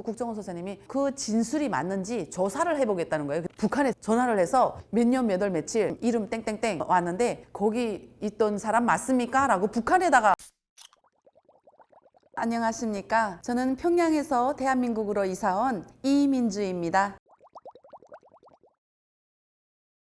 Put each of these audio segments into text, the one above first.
국정원 선생님이 그 진술이 맞는지 조사를 해보겠다는 거예요. 북한에 전화를 해서 몇 년 몇 월 며칠 이름 땡땡땡 왔는데 거기 있던 사람 맞습니까? 라고 북한에다가. 안녕하십니까. 저는 평양에서 대한민국으로 이사온 이민주입니다.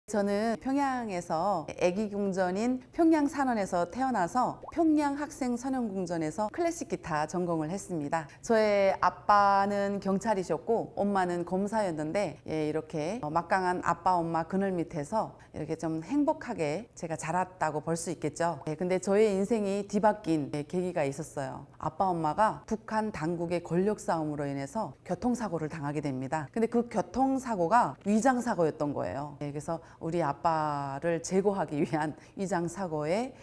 저는 평양에서 아기 궁전인 평양산원에서 태어나서 평양학생선연궁전에서 클래식 기타 전공을 했습니다. 저의 아빠는 경찰이셨고 엄마는 검사였는데 이렇게 막강한 아빠 엄마 그늘 밑에서 이렇게 좀 행복하게 제가 자랐다고 볼 수 있겠죠. 근데 저의 인생이 뒤바뀐 계기가 있었어요. 아빠 엄마가 북한 당국의 권력 싸움으로 인해서 교통사고를 당하게 됩니다. 근데 그 교통사고가 위장사고였던 거예요. 그래서 우리 아빠를 제거하기 위한 위장사고에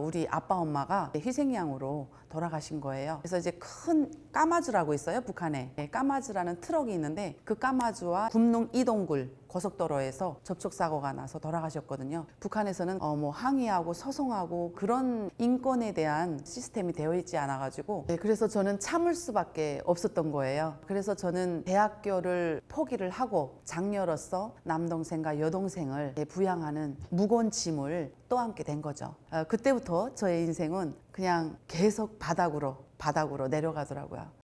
우리 아빠 엄마가 희생양으로 돌아가신 거예요. 그래서 이제 큰 까마주라고 있어요, 북한에. 까마주라는 트럭이 있는데 그 까마주와 굼릉 이동굴 고속도로에서 접촉사고가 나서 돌아가셨거든요. 북한에서는 뭐 항의하고 소송하고 그런 인권에 대한 시스템이 되어 있지 않아가지고 그래서 저는 참을 수밖에 없었던 거예요. 그래서 저는 대학교를 포기를 하고 장녀로서 남동생과 여동생을 부양하는 무거운 짐을 떠안게 된 거죠. 그때부터 저의 인생은 그냥 계속 바닥으로 내려가더라고요.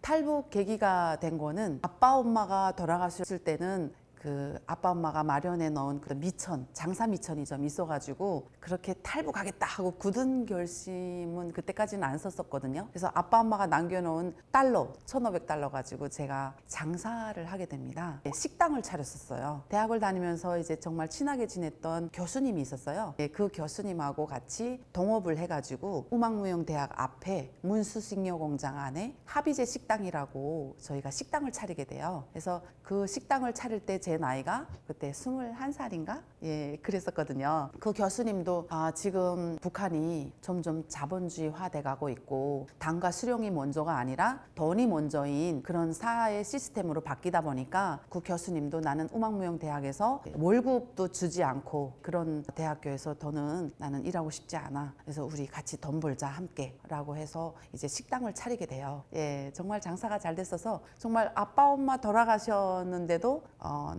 탈북 계기가 된 거는 아빠 엄마가 돌아가셨을 때는 그 아빠 엄마가 마련해 놓은 그 미천, 장사 미천이 좀 있어가지고 그렇게 탈북하겠다 하고 굳은 결심은 그때까지는 안 썼었거든요. 그래서 아빠 엄마가 남겨놓은 달러, 1,500달러 가지고 제가 장사를 하게 됩니다. 식당을 차렸었어요. 대학을 다니면서 이제 정말 친하게 지냈던 교수님이 있었어요. 그 교수님하고 같이 동업을 해가지고 우망무용대학 앞에 문수식료 공장 안에 합의제 식당이라고 저희가 식당을 차리게 돼요. 그래서 그 식당을 차릴 때 제 나이가 그때 21살인가? 그랬었거든요. 그 교수님도 지금 북한이 점점 자본주의화 돼가고 있고 당과 수령이 먼저가 아니라 돈이 먼저인 그런 사회 시스템으로 바뀌다 보니까 그 교수님도 나는 우망무용대학에서 월급도 주지 않고 그런 대학교에서 더는 나는 일하고 싶지 않아. 그래서 우리 같이 돈 벌자 함께 라고 해서 이제 식당을 차리게 돼요. 정말 장사가 잘 됐어서 정말 아빠 엄마 돌아가셨는데도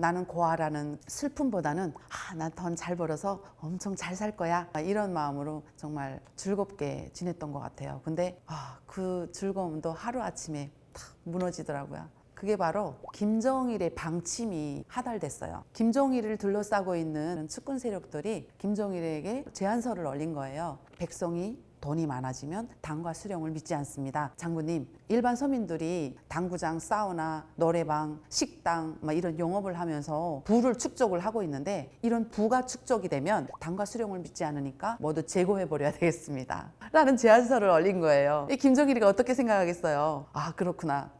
나는 고아라는 슬픔보다는 나 돈 잘 벌어서 엄청 잘 살 거야 이런 마음으로 정말 즐겁게 지냈던 것 같아요. 근데 그 즐거움도 하루아침에 탁 무너지더라고요. 그게 바로 김정일의 방침이 하달됐어요. 김정일을 둘러싸고 있는 측근 세력들이 김정일에게 제안서를 올린 거예요. 백성이 돈이 많아지면 당과 수령을 믿지 않습니다. 장군님, 일반 서민들이 당구장, 사우나, 노래방, 식당 이런 영업을 하면서 부를 축적을 하고 있는데 이런 부가 축적이 되면 당과 수령을 믿지 않으니까 모두 제거해버려야 되겠습니다. 라는 제안서를 올린 거예요. 이 김정일이가 어떻게 생각하겠어요? 그렇구나.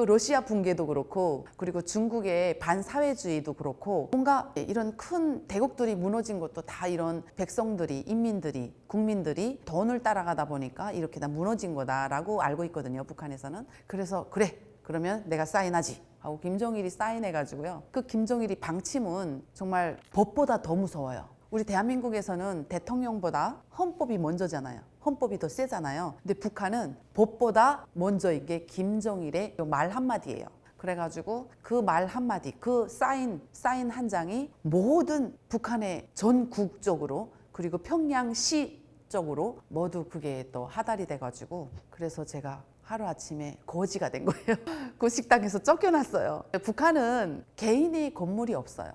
러시아 붕괴도 그렇고 그리고 중국의 반사회주의도 그렇고 뭔가 이런 큰 대국들이 무너진 것도 다 이런 백성들이, 인민들이, 국민들이 돈을 따라가다 보니까 이렇게 다 무너진 거다라고 알고 있거든요, 북한에서는. 그래서 그래, 그러면 내가 사인하지 하고 김정일이 사인해가지고요. 그 김정일이 방침은 정말 법보다 더 무서워요. 우리 대한민국에서는 대통령보다 헌법이 먼저잖아요. 헌법이 더 세잖아요. 근데 북한은 법보다 먼저인 게 김정일의 말 한마디예요. 그래가지고 그 말 한마디, 그 사인 한 장이 모든 북한의 전국적으로 그리고 평양시 쪽으로 모두 그게 또 하달이 돼가지고 그래서 제가 하루아침에 거지가 된 거예요. 그 식당에서 쫓겨났어요. 북한은 개인의 건물이 없어요.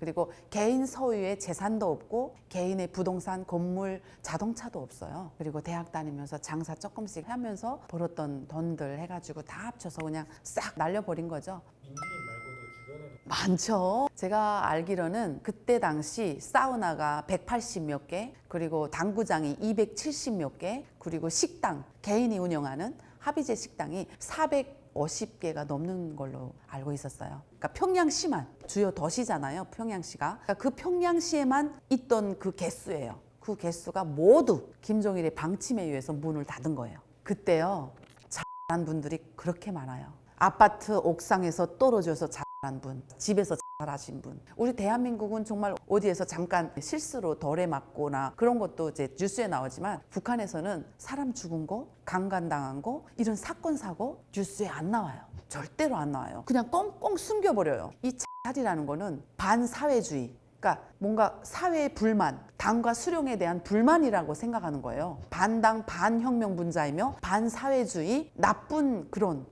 그리고 개인 소유의 재산도 없고 개인의 부동산, 건물, 자동차도 없어요. 그리고 대학 다니면서 장사 조금씩 하면서 벌었던 돈들 해가지고 다 합쳐서 그냥 싹 날려버린 거죠. 민주님 말고도 주변에 많죠. 제가 알기로는 그때 당시 사우나가 180 몇 개, 그리고 당구장이 270 몇 개, 그리고 식당, 개인이 운영하는 합의제 식당이 450개가 넘는 걸로 알고 있었어요. 그러니까 평양시만, 주요 도시잖아요, 평양시가. 그러니까 그 평양시에만 있던 그 개수예요. 그 개수가 모두 김정일의 방침에 의해서 문을 닫은 거예요. 그때요, 잘한 분들이 그렇게 많아요. 아파트 옥상에서 떨어져서 한 분, 집에서 잘하신 분. 우리 대한민국은 정말 어디에서 잠깐 실수로 덜에 맞거나 그런 것도 이제 뉴스에 나오지만 북한에서는 사람 죽은 거, 강간당한 거 이런 사건 사고 뉴스에 안 나와요. 절대로 안 나와요. 그냥 꽁꽁 숨겨버려요. 이 자살이라는 거는 반사회주의. 그러니까 뭔가 사회의 불만, 당과 수령에 대한 불만이라고 생각하는 거예요. 반당, 반혁명분자이며 반사회주의, 나쁜 그런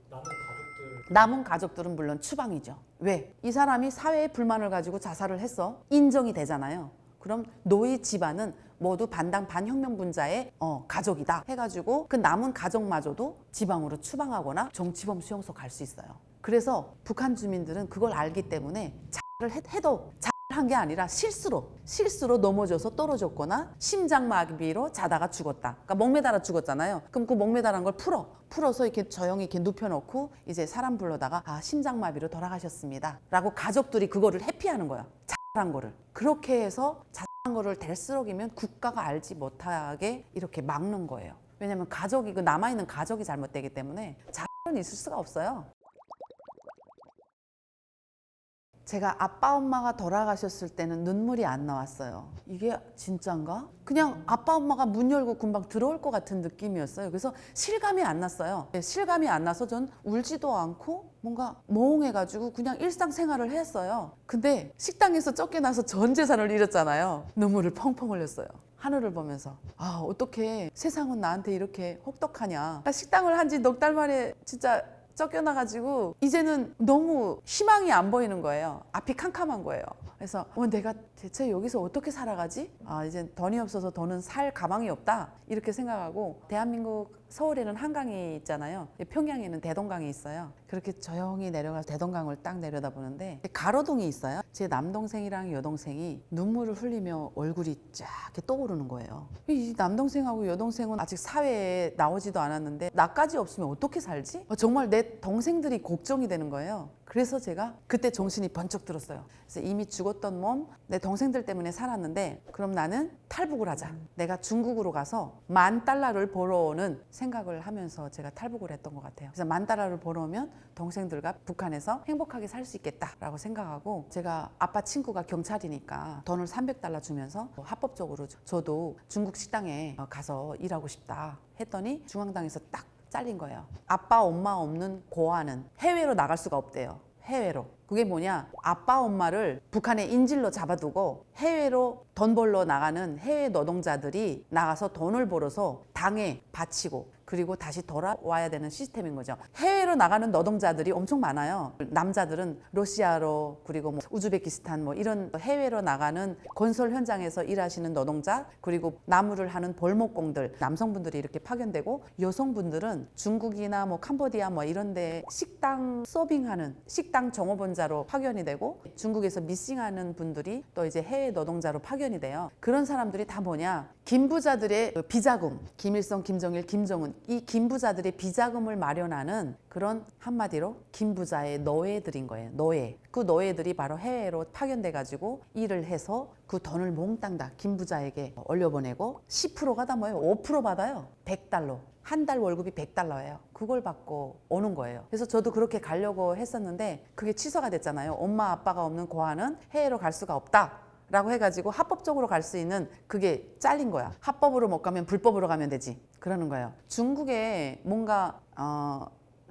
남은 가족들은 물론 추방이죠. 왜? 이 사람이 사회의 불만을 가지고 자살을 했어. 인정이 되잖아요. 그럼 너희 집안은 모두 반당 반혁명분자의 가족이다 해가지고 그 남은 가족마저도 지방으로 추방하거나 정치범 수용소 갈 수 있어요. 그래서 북한 주민들은 그걸 알기 때문에 자살을 해도 한 게 아니라 실수로 넘어져서 떨어졌거나 심장마비로 자다가 죽었다. 그러니까 목매달아 죽었잖아요. 그럼 그 목매달은 걸 풀어서 이렇게 조용히 이렇게 눕혀놓고 이제 사람 불러다가 심장마비로 돌아가셨습니다. 라고 가족들이 그거를 회피하는 거야. 자살한 거를. 그렇게 해서 자살한 거를 될수록이면 국가가 알지 못하게 이렇게 막는 거예요. 왜냐면 가족이 그 남아있는 가족이 잘못되기 때문에 자살은 있을 수가 없어요. 제가 아빠 엄마가 돌아가셨을 때는 눈물이 안 나왔어요. 이게 진짠가? 그냥 아빠 엄마가 문 열고 금방 들어올 것 같은 느낌이었어요. 그래서 실감이 안 났어요. 실감이 안 나서 전 울지도 않고 뭔가 멍해가지고 그냥 일상생활을 했어요. 근데 식당에서 쫓겨나서 전 재산을 잃었잖아요. 눈물을 펑펑 흘렸어요. 하늘을 보면서 어떻게 세상은 나한테 이렇게 혹독하냐. 식당을 한 지 넉 달 만에 진짜 쫓겨나가지고 이제는 너무 희망이 안 보이는 거예요. 앞이 캄캄한 거예요. 그래서 내가 대체 여기서 어떻게 살아가지? 이제 돈이 없어서 돈은 살 가망이 없다 이렇게 생각하고 대한민국 서울에는 한강이 있잖아요. 평양에는 대동강이 있어요. 그렇게 조용히 내려가서 대동강을 딱 내려다보는데 가로등이 있어요. 제 남동생이랑 여동생이 눈물을 흘리며 얼굴이 쫙 이렇게 떠오르는 거예요. 이 남동생하고 여동생은 아직 사회에 나오지도 않았는데 나까지 없으면 어떻게 살지? 정말 내 동생들이 걱정이 되는 거예요. 그래서 제가 그때 정신이 번쩍 들었어요. 그래서 이미 죽었던 몸, 내 동생들 때문에 살았는데 그럼 나는 탈북을 하자. 내가 중국으로 가서 $10,000를 벌어오는 생각을 하면서 제가 탈북을 했던 것 같아요. 그래서 $10,000를 벌어오면 동생들과 북한에서 행복하게 살 수 있겠다라고 생각하고 제가 아빠 친구가 경찰이니까 돈을 $300 주면서 합법적으로 저도 중국 식당에 가서 일하고 싶다 했더니 중앙당에서 딱 잘린 거예요. 아빠 엄마 없는 고아는 해외로 나갈 수가 없대요. 해외로. 그게 뭐냐? 아빠 엄마를 북한에 인질로 잡아두고 해외로 돈 벌러 나가는 해외 노동자들이 나가서 돈을 벌어서 당에 바치고 그리고 다시 돌아와야 되는 시스템인 거죠. 해외로 나가는 노동자들이 엄청 많아요. 남자들은 러시아로 그리고 우즈베키스탄 이런 해외로 나가는 건설 현장에서 일하시는 노동자 그리고 나무를 하는 벌목공들 남성분들이 이렇게 파견되고 여성분들은 중국이나 캄보디아 이런 데 식당 서빙하는 식당 종업원자로 파견이 되고 중국에서 미싱하는 분들이 또 이제 해외 노동자로 파견이 돼요. 그런 사람들이 다 뭐냐? 김부자들의 비자금, 김일성, 김정일, 김정은 이 김부자들의 비자금을 마련하는 그런 한마디로 김부자의 노예들인 거예요. 노예. 그 노예들이 바로 해외로 파견돼 가지고 일을 해서 그 돈을 몽땅 다 김부자에게 올려보내고 10%가 다 뭐예요? 5% 받아요. $100. 한 달 월급이 $100예요. 그걸 받고 오는 거예요. 그래서 저도 그렇게 가려고 했었는데 그게 취소가 됐잖아요. 엄마 아빠가 없는 고아는 해외로 갈 수가 없다. 라고 해가지고 합법적으로 갈 수 있는 그게 잘린 거야. 합법으로 못 가면 불법으로 가면 되지. 그러는 거예요. 중국에 뭔가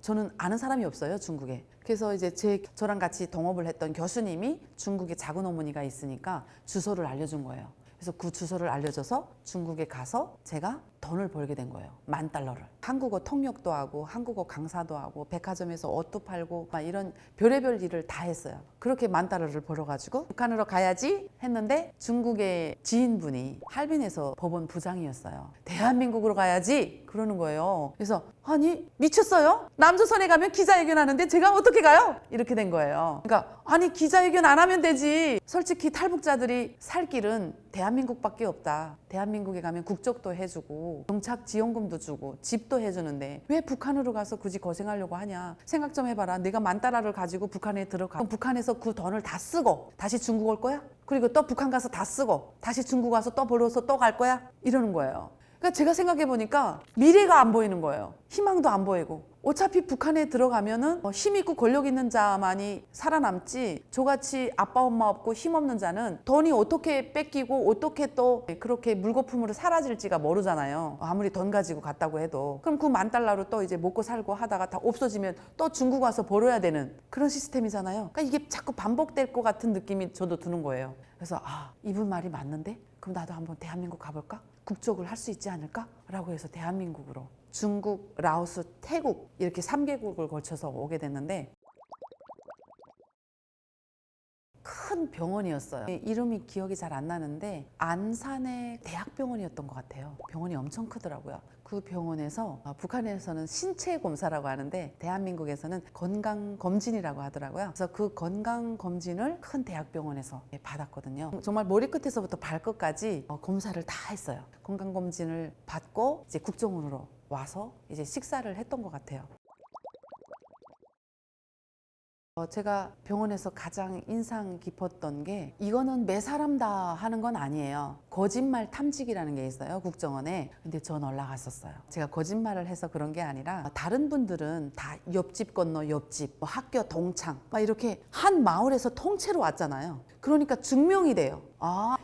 저는 아는 사람이 없어요. 중국에. 그래서 이제 저랑 같이 동업을 했던 교수님이 중국에 작은 어머니가 있으니까 주소를 알려준 거예요. 그래서 그 주소를 알려줘서 중국에 가서 제가 돈을 벌게 된 거예요. $10,000를. 한국어 통역도 하고 한국어 강사도 하고 백화점에서 옷도 팔고 막 이런 별의별 일을 다 했어요. 그렇게 $10,000를 벌어가지고 북한으로 가야지 했는데 중국의 지인분이 할빈에서 법원 부장이었어요. 대한민국으로 가야지 그러는 거예요. 그래서 아니 미쳤어요? 남조선에 가면 기자회견 하는데 제가 어떻게 가요? 이렇게 된 거예요. 그러니까 아니 기자회견 안 하면 되지. 솔직히 탈북자들이 살 길은 대한민국밖에 없다. 대한민국에 가면 국적도 해주고 정착 지원금도 주고 집도 해주는데 왜 북한으로 가서 굳이 고생하려고 하냐. 생각 좀 해봐라. 내가 $10,000를 가지고 북한에 들어가 그럼 북한에서 그 돈을 다 쓰고 다시 중국 올 거야? 그리고 또 북한 가서 다 쓰고 다시 중국 와서 또 벌어서 또 갈 거야? 이러는 거예요. 그러니까 제가 생각해 보니까 미래가 안 보이는 거예요. 희망도 안 보이고 어차피 북한에 들어가면은 힘 있고 권력 있는 자만이 살아남지, 저같이 아빠 엄마 없고 힘 없는 자는 돈이 어떻게 뺏기고 어떻게 또 그렇게 물거품으로 사라질지가 모르잖아요. 아무리 돈 가지고 갔다고 해도. 그럼 그 $10,000로 또 이제 먹고 살고 하다가 다 없어지면 또 중국 와서 벌어야 되는 그런 시스템이잖아요. 그러니까 이게 자꾸 반복될 것 같은 느낌이 저도 드는 거예요. 그래서 이분 말이 맞는데? 그럼 나도 한번 대한민국 가볼까? 국적을 할 수 있지 않을까? 라고 해서 대한민국으로 중국, 라오스, 태국 이렇게 3개국을 걸쳐서 오게 됐는데, 큰 병원이었어요. 이름이 기억이 잘 안 나는데 안산의 대학병원이었던 것 같아요. 병원이 엄청 크더라고요. 그 병원에서 북한에서는 신체 검사라고 하는데 대한민국에서는 건강검진이라고 하더라고요. 그래서 그 건강검진을 큰 대학병원에서 받았거든요. 정말 머리끝에서부터 발끝까지 검사를 다 했어요. 건강검진을 받고 이제 국정원으로 와서 이제 식사를 했던 것 같아요. 제가 병원에서 가장 인상 깊었던 게, 이거는 매 사람 다 하는 건 아니에요. 거짓말 탐지기라는 게 있어요, 국정원에. 근데 전 올라갔었어요. 제가 거짓말을 해서 그런 게 아니라 다른 분들은 다 옆집 건너 옆집, 학교 동창 막 이렇게 한 마을에서 통째로 왔잖아요. 그러니까 증명이 돼요.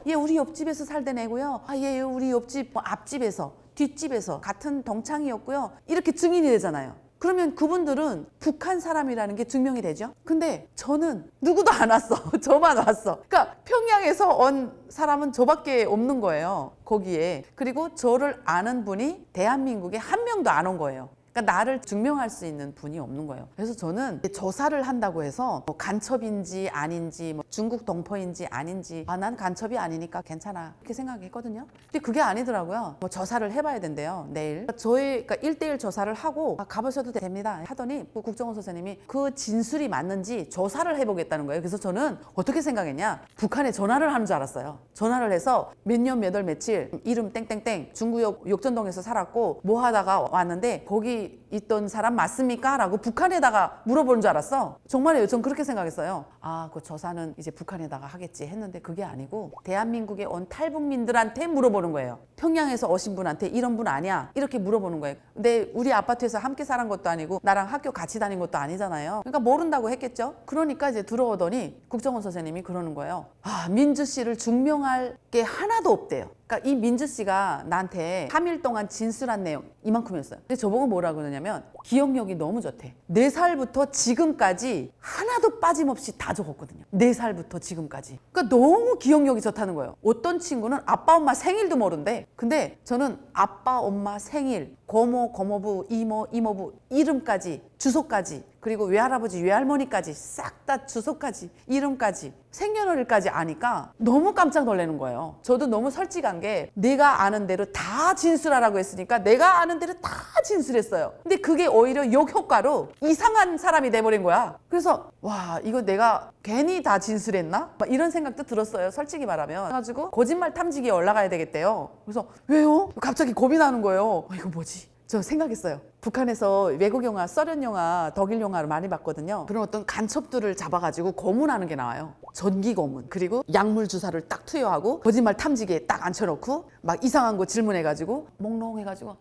얘 우리 옆집에서 살던 애고요. 얘 우리 옆집 앞집에서 뒷집에서 같은 동창이었고요. 이렇게 증인이 되잖아요. 그러면 그분들은 북한 사람이라는 게 증명이 되죠. 근데 저는 누구도 안 왔어. 저만 왔어. 그러니까 평양에서 온 사람은 저밖에 없는 거예요, 거기에. 그리고 저를 아는 분이 대한민국에 한 명도 안 온 거예요. 그러니까 나를 증명할 수 있는 분이 없는 거예요. 그래서 저는 조사를 한다고 해서 간첩인지 아닌지, 중국 동포인지 아닌지, 난 간첩이 아니니까 괜찮아, 이렇게 생각했거든요. 근데 그게 아니더라고요. 조사를 해봐야 된대요, 내일. 그러니까 1대1 조사를 하고 가보셔도 됩니다 하더니 국정원 선생님이 그 진술이 맞는지 조사를 해보겠다는 거예요. 그래서 저는 어떻게 생각했냐, 북한에 전화를 하는 줄 알았어요. 전화를 해서 몇 년 몇 월 며칠 이름 땡땡땡 중구역 욕전동에서 살았고 뭐 하다가 왔는데 거기 있던 사람 맞습니까? 라고 북한에다가 물어보는 줄 알았어. 정말이에요. 전 그렇게 생각했어요. 그 조사는 이제 북한에다가 하겠지 했는데 그게 아니고 대한민국에 온 탈북민들한테 물어보는 거예요. 평양에서 오신 분한테 이런 분 아니야? 이렇게 물어보는 거예요. 근데 우리 아파트에서 함께 살은 것도 아니고 나랑 학교 같이 다닌 것도 아니잖아요. 그러니까 모른다고 했겠죠. 그러니까 이제 들어오더니 국정원 선생님이 그러는 거예요. 민주 씨를 증명할 게 하나도 없대요. 그러니까 이 민주 씨가 나한테 3일 동안 진술한 내용 이만큼이었어요. 근데 저보고 뭐라고 그러냐면 기억력이 너무 좋대. 4살부터 지금까지 하나도 빠짐없이 다 적었거든요. 4살부터 지금까지. 그러니까 너무 기억력이 좋다는 거예요. 어떤 친구는 아빠 엄마 생일도 모른대. 근데 저는 아빠 엄마 생일, 고모 고모부, 이모 이모부 이름까지, 주소까지, 그리고 외할아버지 외할머니까지 싹 다 주소까지 이름까지 생년월일까지 아니까 너무 깜짝 놀라는 거예요. 저도 너무 솔직한 게 내가 아는 대로 다 진술하라고 했으니까 내가 아는 대로 다 진술했어요. 근데 그게 오히려 역효과로 이상한 사람이 돼버린 거야. 그래서 와, 이거 내가 괜히 다 진술했나? 막 이런 생각도 들었어요, 솔직히 말하면. 그래가지고 거짓말 탐지기에 올라가야 되겠대요. 그래서 왜요? 갑자기 겁이 나는 거예요. 이거 뭐지? 저 생각했어요. 북한에서 외국 영화, 소련 영화, 독일 영화를 많이 봤거든요. 그런 어떤 간첩들을 잡아가지고 고문하는 게 나와요. 전기 고문. 그리고 약물 주사를 딱 투여하고 거짓말 탐지기에 딱 앉혀놓고 막 이상한 거 질문해가지고 몽롱해가지고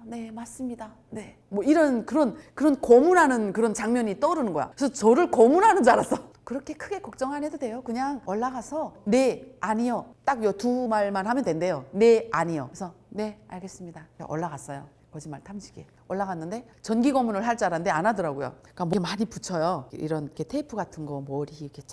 네 맞습니다. 네 뭐 이런 그런 고문하는 그런 장면이 떠오르는 거야. 그래서 저를 고문하는 줄 알았어. 그렇게 크게 걱정 안 해도 돼요. 그냥 올라가서 네 아니요 딱 요 두 말만 하면 된대요. 네 아니요. 그래서 네 알겠습니다. 올라갔어요. 거짓말 탐지기 올라갔는데 전기 고문을 할 줄 알았는데 안 하더라고요. 그러니까 뭐 많이 붙여요. 이런 이렇게 테이프 같은 거 머리 이렇게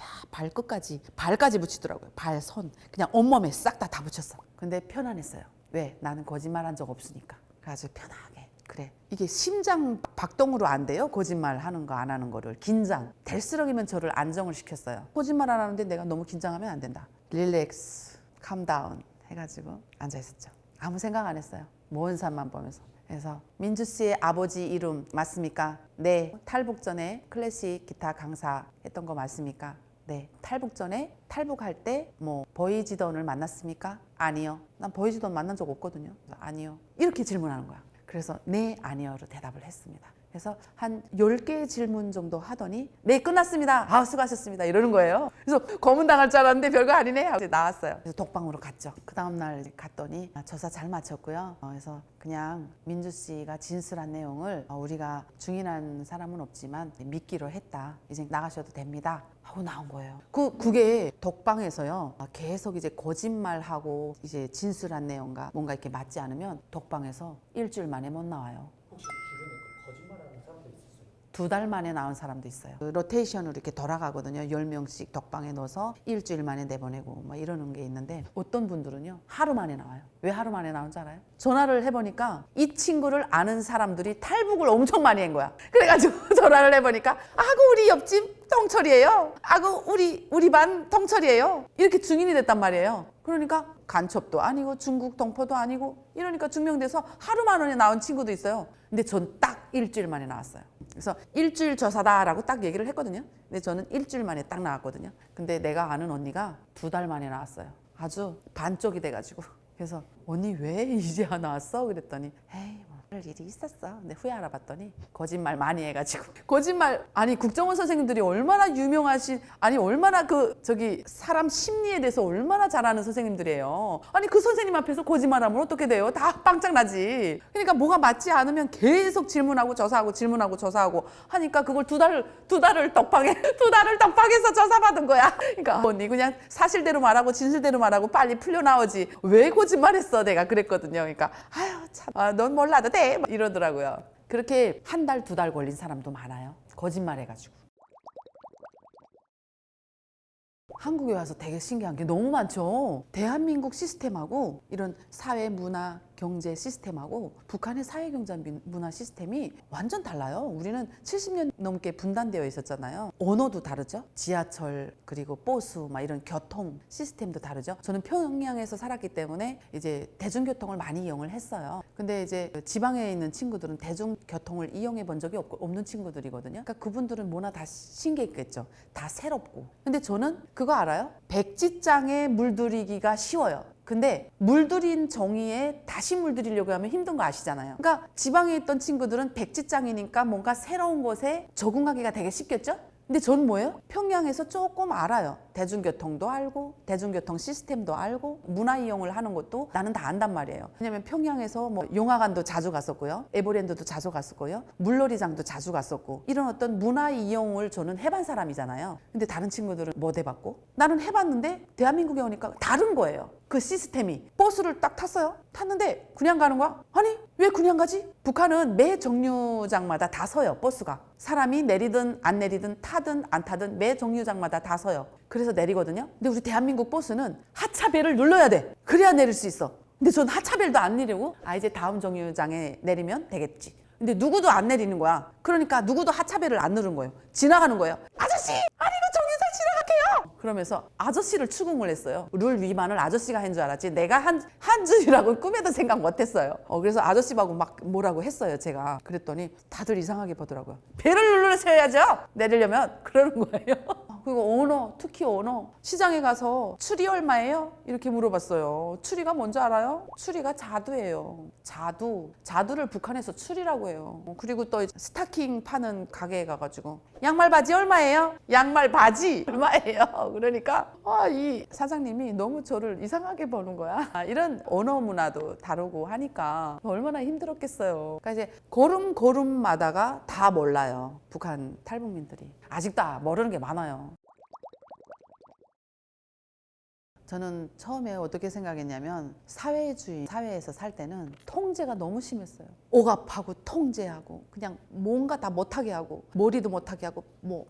발까지 붙이더라고요. 발, 손 그냥 온몸에 싹 다 붙였어. 근데 편안했어요. 왜? 나는 거짓말한 적 없으니까. 그래가지고 편하게. 그래. 이게 심장 박동으로 안 돼요. 거짓말 하는 거 안 하는 거를. 긴장. 될수록이면 저를 안정을 시켰어요. 거짓말 안 하는데 내가 너무 긴장하면 안 된다. 릴렉스, 캄다운 해가지고 앉아있었죠. 아무 생각 안 했어요. 먼 산만 보면서. 그래서 민주 씨의 아버지 이름 맞습니까? 네. 탈북 전에 클래식 기타 강사 했던 거 맞습니까? 네. 탈북 전에 탈북할 때 뭐 보이지던을 만났습니까? 아니요. 난 보이지던 만난 적 없거든요. 아니요. 이렇게 질문하는 거야. 그래서 네, 아니요로 대답을 했습니다. 그래서 한 10개의 질문 정도 하더니 네, 끝났습니다. 아, 수고하셨습니다. 이러는 거예요. 그래서 고문당할 줄 알았는데 별거 아니네 하고 나왔어요. 그래서 독방으로 갔죠. 그 다음날 갔더니 저사 잘 마쳤고요. 그래서 그냥 민주 씨가 진술한 내용을 우리가 증인한 사람은 없지만 믿기로 했다. 이제 나가셔도 됩니다. 하고 나온 거예요. 그게 독방에서요. 계속 이제 거짓말하고 이제 진술한 내용과 뭔가 이렇게 맞지 않으면 독방에서 일주일 만에 못 나와요. 혹시 주변에 그 거짓말하는 사람도 있었어요? 2달 만에 나온 사람도 있어요. 로테이션으로 이렇게 돌아가거든요. 10명씩 독방에 넣어서 일주일 만에 내보내고 막 이러는 게 있는데 어떤 분들은요 하루 만에 나와요. 왜 하루 만에 나온 줄 알아요? 전화를 해보니까 이 친구를 아는 사람들이 탈북을 엄청 많이 한 거야. 그래가지고 전화를 해보니까 아고 우리 옆집 똥철이에요. 아고 우리 반 똥철이에요. 이렇게 증인이 됐단 말이에요. 그러니까 간첩도 아니고 중국 동포도 아니고 이러니까 증명돼서 하루 만에 나온 친구도 있어요. 근데 전 딱 일주일 만에 나왔어요. 그래서 일주일 저사다라고 딱 얘기를 했거든요. 근데 저는 일주일 만에 딱 나왔거든요. 근데 내가 아는 언니가 2달 만에 나왔어요. 아주 반쪽이 돼가지고. 그래서 언니 왜 이제 나왔어? 그랬더니 에이 뭐 그럴 일이 있었어. 근데 후에 알아봤더니 거짓말 많이 해가지고 거짓말. 아니 국정원 선생님들이 얼마나 유명하신, 아니 얼마나 사람 심리에 대해서 얼마나 잘 아는 선생님들이에요. 아니 그 선생님 앞에서 거짓말하면 어떻게 돼요? 다 빵짝 나지. 그러니까 뭐가 맞지 않으면 계속 질문하고 저사하고 질문하고 저사하고 하니까 그걸 두 달을 떡방에서 저사받은 거야. 그러니까 언니 그냥 사실대로 말하고 진실대로 말하고 빨리 풀려 나오지 왜 거짓말했어? 내가 그랬거든요. 그러니까 아유 참, 넌 몰라도 돼 막 이러더라고요. 그렇게 1달 2달 걸린 사람도 많아요. 거짓말해가지고. 한국에 와서 되게 신기한 게 너무 많죠. 대한민국 시스템하고 이런 사회 문화 경제 시스템하고 북한의 사회 경제 문화 시스템이 완전 달라요. 우리는 70년 넘게 분단되어 있었잖아요. 언어도 다르죠. 지하철 그리고 버스 막 이런 교통 시스템도 다르죠. 저는 평양에서 살았기 때문에 이제 대중교통을 많이 이용을 했어요. 근데 이제 지방에 있는 친구들은 대중교통을 이용해 본 적이 없는 친구들이거든요. 그러니까 그분들은 뭐나 다 신기했겠죠. 다 새롭고. 근데 저는 그거 알아요? 백지장에 물들이기가 쉬워요. 근데 물들인 종이에 다시 물들이려고 하면 힘든 거 아시잖아요. 그러니까 지방에 있던 친구들은 백지장이니까 뭔가 새로운 곳에 적응하기가 되게 쉽겠죠? 근데 저는 뭐예요? 평양에서 조금 알아요. 대중교통도 알고 대중교통 시스템도 알고 문화 이용을 하는 것도 나는 다 안단 말이에요. 왜냐면 평양에서 뭐 용화관도 자주 갔었고요. 에버랜드도 자주 갔었고요. 물놀이장도 자주 갔었고 이런 어떤 문화 이용을 저는 해본 사람이잖아요. 근데 다른 친구들은 못 해봤고 나는 해봤는데 대한민국에 오니까 다른 거예요. 그 시스템이. 버스를 딱 탔어요. 탔는데 그냥 가는 거야. 아니 왜 그냥 가지? 북한은 매 정류장마다 다 서요. 버스가. 사람이 내리든 안 내리든 타든 안 타든 매 정류장마다 다 서요. 그래서 내리거든요. 근데 우리 대한민국 버스는 하차벨을 눌러야 돼. 그래야 내릴 수 있어. 근데 전 하차벨도 안 내리고 이제 다음 정류장에 내리면 되겠지. 근데 누구도 안 내리는 거야. 그러니까 누구도 하차벨을 안 누른 거예요. 지나가는 거예요. 아저씨! 아니 이거 정류장 지나갈게요! 그러면서 아저씨를 추궁을 했어요. 룰 위반을 아저씨가 한 줄 알았지 내가 한 줄이라고 꿈에도 생각 못했어요. 그래서 아저씨하고 막 뭐라고 했어요. 제가. 그랬더니 다들 이상하게 보더라고요. 배를 눌러셔야죠. 내리려면. 그러는 거예요. 그리고 언어, 특히 언어. 시장에 가서 추리 얼마예요? 이렇게 물어봤어요. 추리가 뭔지 알아요? 추리가 자두예요. 자두를 북한에서 추리라고 해요. 그리고 또 스타킹 파는 가게에 가가지고 양말 바지 얼마예요? 양말 바지 얼마예요? 그러니까 이 사장님이 너무 저를 이상하게 보는 거야. 이런 언어 문화도 다르고 하니까 얼마나 힘들었겠어요. 그러니까 이제 걸음마다가 다 몰라요. 북한 탈북민들이. 아직 다 모르는 게 많아요. 저는 처음에 어떻게 생각했냐면 사회주의 사회에서 살 때는 통제가 너무 심했어요. 억압하고 통제하고 그냥 뭔가 다 못하게 하고 머리도 못하게 하고 뭐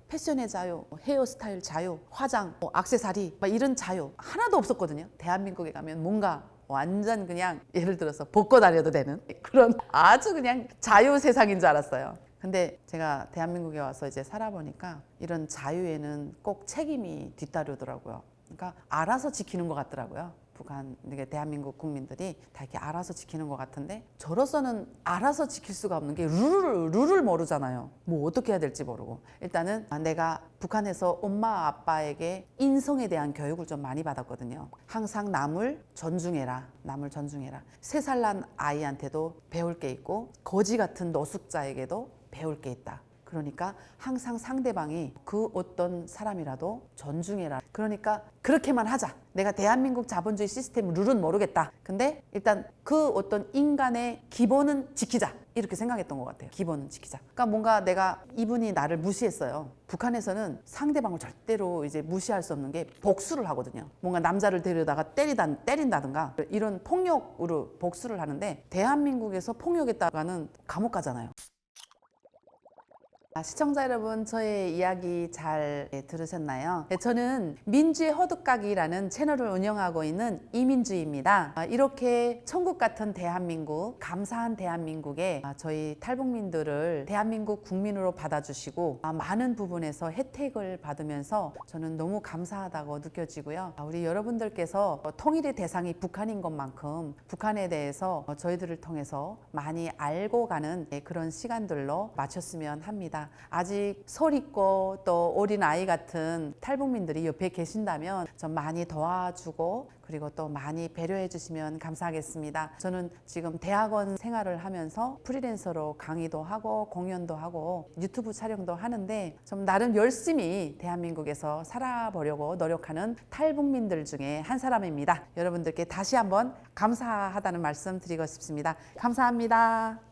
패션의 자유, 헤어스타일 자유, 화장, 액세서리 막 이런 자유 하나도 없었거든요. 대한민국에 가면 뭔가 완전 그냥 예를 들어서 벗고 다녀도 되는 그런 아주 그냥 자유 세상인 줄 알았어요. 근데 제가 대한민국에 와서 이제 살아보니까 이런 자유에는 꼭 책임이 뒤따르더라고요. 그러니까 알아서 지키는 것 같더라고요. 북한 이게 대한민국 국민들이 다 이렇게 알아서 지키는 것 같은데 저로서는 알아서 지킬 수가 없는 게 룰을 모르잖아요. 뭐 어떻게 해야 될지 모르고 일단은 내가 북한에서 엄마 아빠에게 인성에 대한 교육을 좀 많이 받았거든요. 항상 남을 존중해라. 남을 존중해라. 3살 난 아이한테도 배울 게 있고 거지 같은 노숙자에게도 배울 게 있다. 그러니까 항상 상대방이 그 어떤 사람이라도 존중해라. 그러니까 그렇게만 하자. 내가 대한민국 자본주의 시스템 룰은 모르겠다. 근데 일단 그 어떤 인간의 기본은 지키자. 이렇게 생각했던 것 같아요. 기본은 지키자. 그러니까 뭔가 내가 이분이 나를 무시했어요. 북한에서는 상대방을 절대로 이제 무시할 수 없는 게 복수를 하거든요. 뭔가 남자를 데려다가 때린다든가 이런 폭력으로 복수를 하는데 대한민국에서 폭력했다가는 감옥 가잖아요. 시청자 여러분, 저의 이야기 잘 들으셨나요? 저는 민주의 허드까기라는 채널을 운영하고 있는 이민주입니다. 이렇게 천국 같은 대한민국, 감사한 대한민국에 저희 탈북민들을 대한민국 국민으로 받아주시고 많은 부분에서 혜택을 받으면서 저는 너무 감사하다고 느껴지고요. 우리 여러분들께서 통일의 대상이 북한인 것만큼 북한에 대해서 저희들을 통해서 많이 알고 가는 그런 시간들로 마쳤으면 합니다. 아직 설 있고 또 어린 아이 같은 탈북민들이 옆에 계신다면 좀 많이 도와주고 그리고 또 많이 배려해 주시면 감사하겠습니다. 저는 지금 대학원 생활을 하면서 프리랜서로 강의도 하고 공연도 하고 유튜브 촬영도 하는데 좀 나름 열심히 대한민국에서 살아보려고 노력하는 탈북민들 중에 한 사람입니다. 여러분들께 다시 한번 감사하다는 말씀 드리고 싶습니다. 감사합니다.